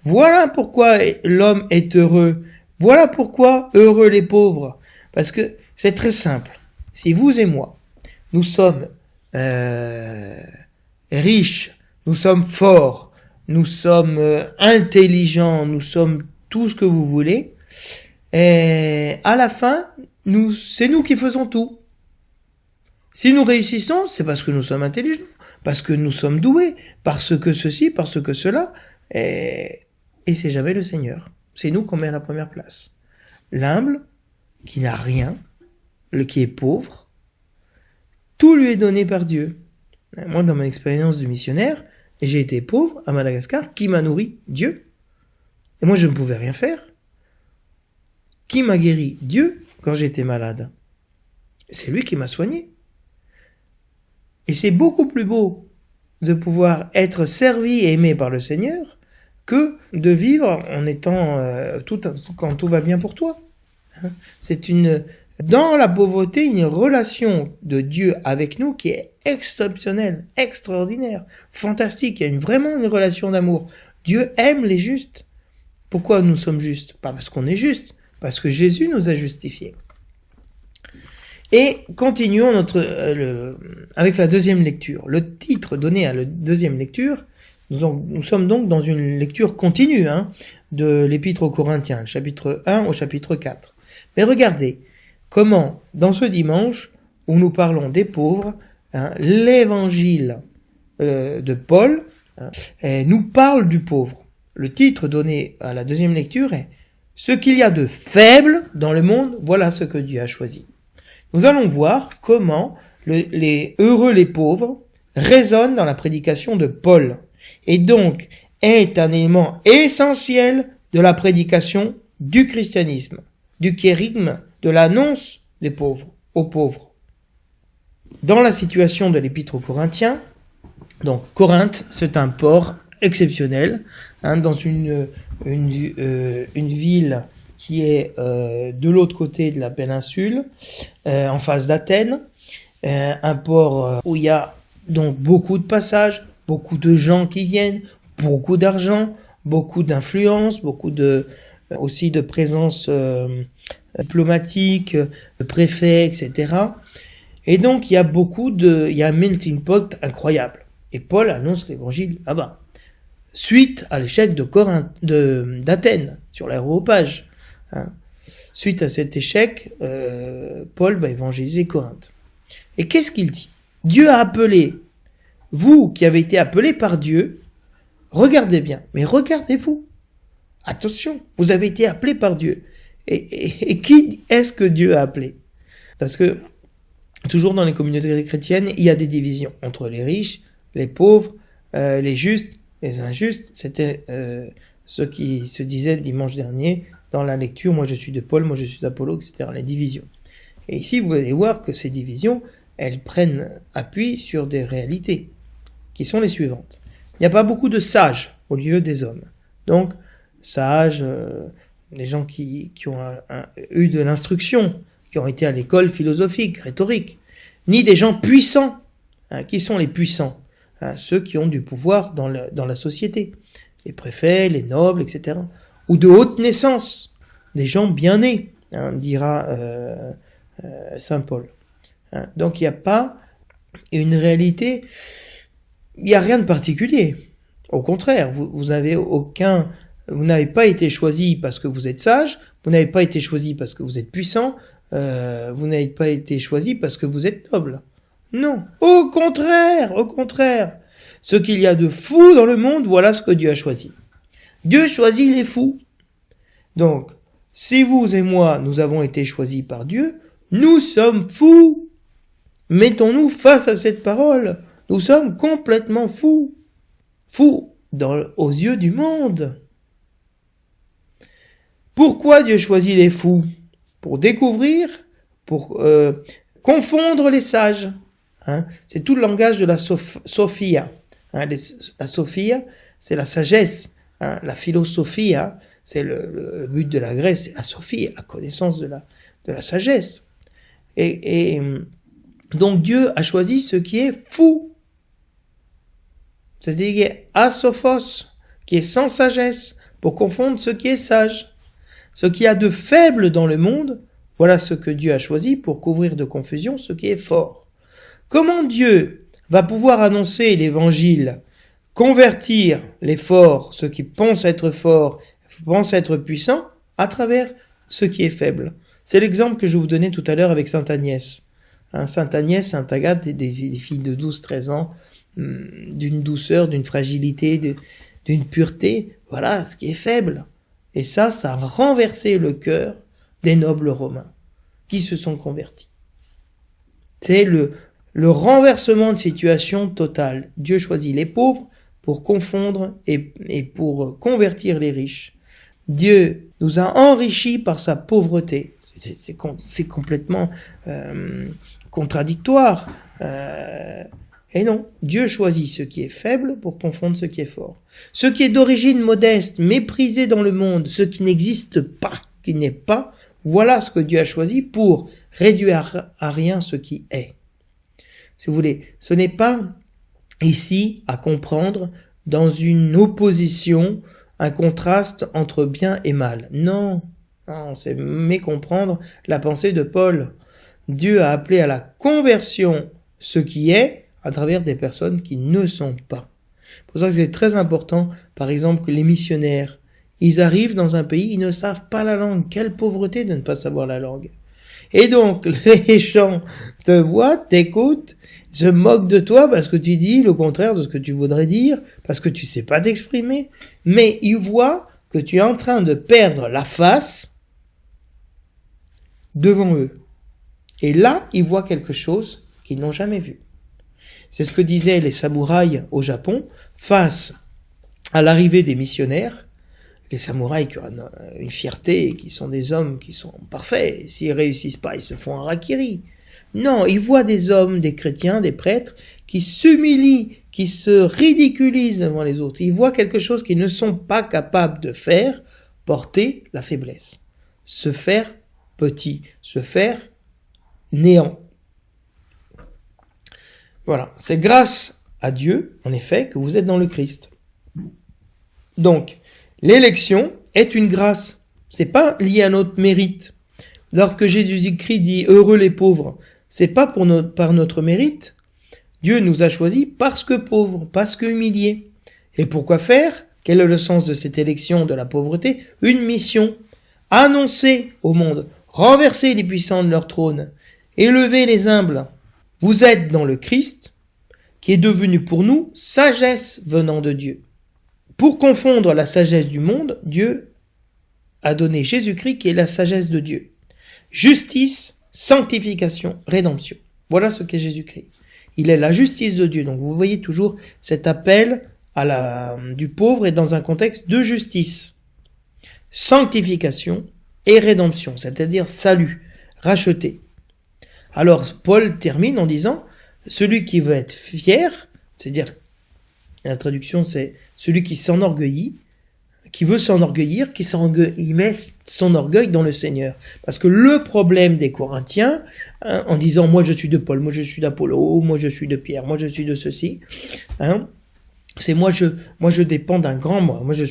Voilà pourquoi l'homme est heureux. Voilà pourquoi heureux les pauvres. Parce que c'est très simple. Si vous et moi, nous sommes riches, nous sommes forts, nous sommes intelligents, nous sommes tout ce que vous voulez, et à la fin, c'est nous qui faisons tout. Si nous réussissons, c'est parce que nous sommes intelligents, parce que nous sommes doués, parce que ceci, parce que cela, et c'est jamais le Seigneur. C'est nous qu'on met à la première place. L'humble, qui n'a rien, le qui est pauvre, tout lui est donné par Dieu. Moi, dans mon expérience de missionnaire, j'ai été pauvre à Madagascar. Qui m'a nourri? Dieu. Et moi, je ne pouvais rien faire. Qui m'a guéri? Dieu, quand j'étais malade. C'est lui qui m'a soigné. Et c'est beaucoup plus beau de pouvoir être servi et aimé par le Seigneur que de vivre en étant quand tout va bien pour toi. C'est dans la pauvreté, une relation de Dieu avec nous qui est exceptionnelle, extraordinaire, fantastique. Il y a vraiment une relation d'amour. Dieu aime les justes. Pourquoi nous sommes justes? Pas parce qu'on est juste, parce que Jésus nous a justifiés. Et continuons avec la deuxième lecture. Le titre donné à la deuxième lecture, nous sommes donc dans une lecture continue de l'Épître aux Corinthiens, chapitre 1 au chapitre 4. Mais regardez comment, dans ce dimanche, où nous parlons des pauvres, l'évangile de Paul nous parle du pauvre. Le titre donné à la deuxième lecture est « Ce qu'il y a de faible dans le monde, voilà ce que Dieu a choisi ». Nous allons voir comment les heureux les pauvres résonnent dans la prédication de Paul, et donc est un élément essentiel de la prédication du christianisme, du kérigme, de l'annonce des pauvres, aux pauvres. Dans la situation de l'Épître aux Corinthiens, donc Corinthe, c'est un port exceptionnel, dans une ville qui est de l'autre côté de la péninsule, en face d'Athènes, un port où il y a donc beaucoup de passages, beaucoup de gens qui viennent, beaucoup d'argent, beaucoup d'influence, beaucoup aussi de présence diplomatique, de préfets, etc. Et donc il y a un melting pot incroyable. Et Paul annonce l'évangile là-bas. Suite à l'échec d'Athènes sur l'aréopage. Suite à cet échec, Paul va évangéliser Corinthe. Et qu'est-ce qu'il dit? Dieu a appelé, vous qui avez été appelés par Dieu, regardez bien, mais regardez-vous. Attention, vous avez été appelés par Dieu. Et qui est-ce que Dieu a appelé? Parce que, toujours dans les communautés chrétiennes, il y a des divisions entre les riches, les pauvres, les justes, les injustes. C'était ce qui se disait dimanche dernier dans la lecture, moi je suis de Paul, moi je suis d'Apollo, etc. Les divisions. Et ici, vous allez voir que ces divisions, elles prennent appui sur des réalités, qui sont les suivantes. Il n'y a pas beaucoup de sages au lieu des hommes. Donc, sages, les gens qui ont eu de l'instruction, qui ont été à l'école philosophique, rhétorique, ni des gens puissants. Qui sont les puissants? Ceux qui ont du pouvoir dans la société. Les préfets, les nobles, etc. Ou de haute naissance. Des gens bien nés, dira saint Paul. Donc il n'y a pas une réalité, il n'y a rien de particulier. Au contraire, vous n'avez pas été choisi parce que vous êtes sage, vous n'avez pas été choisi parce que vous êtes puissant, vous n'avez pas été choisi parce que vous êtes noble. Non, au contraire. Ce qu'il y a de fou dans le monde, voilà ce que Dieu a choisi. Dieu choisit les fous. Donc, si vous et moi, nous avons été choisis par Dieu, nous sommes fous. Mettons-nous face à cette parole. Nous sommes complètement fous. Fous aux yeux du monde. Pourquoi Dieu choisit les fous? Pour découvrir, pour confondre les sages. C'est tout le langage de la sophia. La sophia, c'est la sagesse. La philosophie, c'est le but de la Grèce, c'est la sophie, la connaissance de la sagesse. Et donc Dieu a choisi ce qui est fou. C'est-à-dire asophos, qui est sans sagesse, pour confondre ce qui est sage. Ce qui a de faible dans le monde, voilà ce que Dieu a choisi pour couvrir de confusion ce qui est fort. Comment Dieu va pouvoir annoncer l'évangile, convertir les forts, ceux qui pensent être forts, pensent être puissants, à travers ce qui est faible? C'est l'exemple que je vous donnais tout à l'heure avec Sainte Agnès. Sainte Agnès, Sainte Agathe, des filles de 12-13 ans, d'une douceur, d'une fragilité, d'une pureté, voilà ce qui est faible. Et ça a renversé le cœur des nobles romains qui se sont convertis. C'est le renversement de situation totale. Dieu choisit les pauvres pour confondre et pour convertir les riches. Dieu nous a enrichis par sa pauvreté. C'est complètement contradictoire. Et non, Dieu choisit ce qui est faible pour confondre ce qui est fort. Ce qui est d'origine modeste, méprisé dans le monde, ce qui n'existe pas, qui n'est pas, voilà ce que Dieu a choisi pour réduire à rien ce qui est. Si vous voulez, ce n'est pas ici à comprendre dans une opposition, un contraste entre bien et mal. Non, c'est mécomprendre la pensée de Paul. Dieu a appelé à la conversion ce qui est à travers des personnes qui ne sont pas. C'est pour ça que c'est très important, par exemple, que les missionnaires, ils arrivent dans un pays, ils ne savent pas la langue. Quelle pauvreté de ne pas savoir la langue. Et donc, les gens te voient, t'écoutent, se moquent de toi parce que tu dis le contraire de ce que tu voudrais dire, parce que tu sais pas t'exprimer, mais ils voient que tu es en train de perdre la face devant eux. Et là, ils voient quelque chose qu'ils n'ont jamais vu. C'est ce que disaient les samouraïs au Japon face à l'arrivée des missionnaires. Les samouraïs qui ont une fierté, qui sont des hommes qui sont parfaits. S'ils réussissent pas, ils se font un harakiri. Non, ils voient des hommes, des chrétiens, des prêtres, qui s'humilient, qui se ridiculisent devant les autres. Ils voient quelque chose qu'ils ne sont pas capables de faire, porter la faiblesse. se faire petit, se faire néant. Voilà, c'est grâce à Dieu, en effet, que vous êtes dans le Christ. Donc, l'élection est une grâce. C'est pas lié à notre mérite. Lorsque Jésus-Christ dit « Heureux les pauvres », c'est pas par notre mérite. Dieu nous a choisis parce que pauvres, parce que humiliés. Et pourquoi faire? Quel est le sens de cette élection de la pauvreté? Une mission. Annoncer au monde, renverser les puissants de leur trône, élever les humbles. Vous êtes dans le Christ, qui est devenu pour nous sagesse venant de Dieu. Pour confondre la sagesse du monde, Dieu a donné Jésus-Christ qui est la sagesse de Dieu. Justice, sanctification, rédemption. Voilà ce qu'est Jésus-Christ. Il est la justice de Dieu. Donc vous voyez toujours cet appel du pauvre est dans un contexte de justice. Sanctification et rédemption, c'est-à-dire salut, racheté. Alors Paul termine en disant, celui qui veut être fier, c'est-à-dire, la traduction c'est celui qui s'enorgueillit, qui veut s'enorgueillir, il met son orgueil dans le Seigneur. Parce que le problème des Corinthiens, en disant moi je suis de Paul, moi je suis d'Apollo, moi je suis de Pierre, moi je suis de ceci, c'est moi je dépends d'un grand, moi je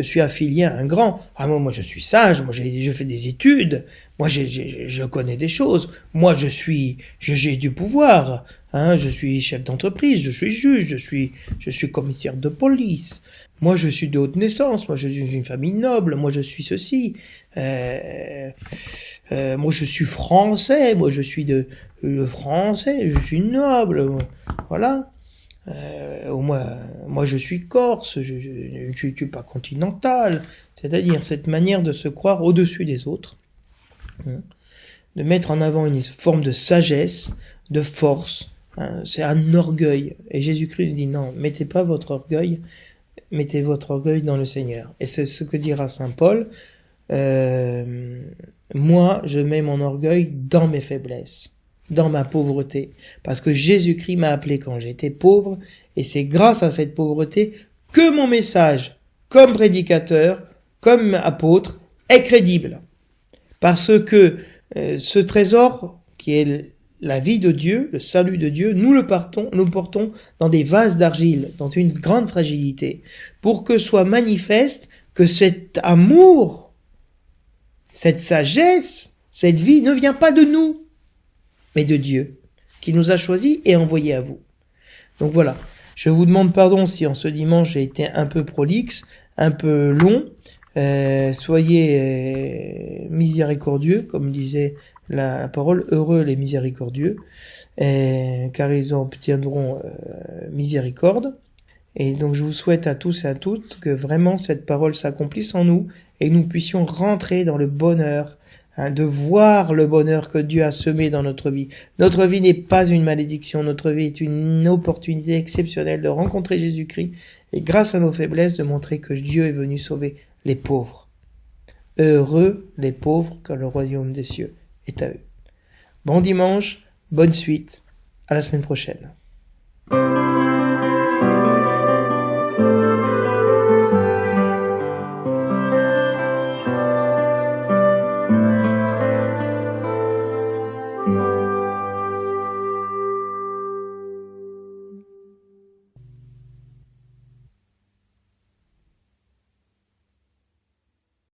suis affilié à un grand. Ah moi je suis sage, moi je fais des études, moi je connais des choses, moi j'ai du pouvoir, je suis chef d'entreprise, je suis juge, je suis commissaire de police. Moi je suis de haute naissance, moi je suis d'une famille noble, moi je suis ceci. Moi je suis français, moi je suis français, je suis noble, voilà. Moi je suis corse, je suis pas continental, c'est-à-dire cette manière de se croire au-dessus des autres, de mettre en avant une forme de sagesse, de force, c'est un orgueil. Et Jésus-Christ dit non, mettez pas votre orgueil, mettez votre orgueil dans le Seigneur. Et c'est ce que dira saint Paul, moi je mets mon orgueil dans mes faiblesses, dans ma pauvreté, parce que Jésus-Christ m'a appelé quand j'étais pauvre, et c'est grâce à cette pauvreté que mon message, comme prédicateur, comme apôtre, est crédible. Parce que ce trésor, qui est la vie de Dieu, le salut de Dieu, nous le portons dans des vases d'argile, dans une grande fragilité, pour que soit manifeste que cet amour, cette sagesse, cette vie ne vient pas de nous, mais de Dieu, qui nous a choisis et envoyés à vous. Donc voilà, je vous demande pardon si en ce dimanche j'ai été un peu prolixe, un peu long. Soyez miséricordieux, comme disait la parole, heureux les miséricordieux, car ils obtiendront miséricorde. Et donc je vous souhaite à tous et à toutes que vraiment cette parole s'accomplisse en nous et que nous puissions rentrer dans le bonheur, de voir le bonheur que Dieu a semé dans notre vie. Notre vie n'est pas une malédiction, notre vie est une opportunité exceptionnelle de rencontrer Jésus-Christ et grâce à nos faiblesses de montrer que Dieu est venu sauver les pauvres. Heureux les pauvres car le royaume des cieux est à eux. Bon dimanche, bonne suite, à la semaine prochaine.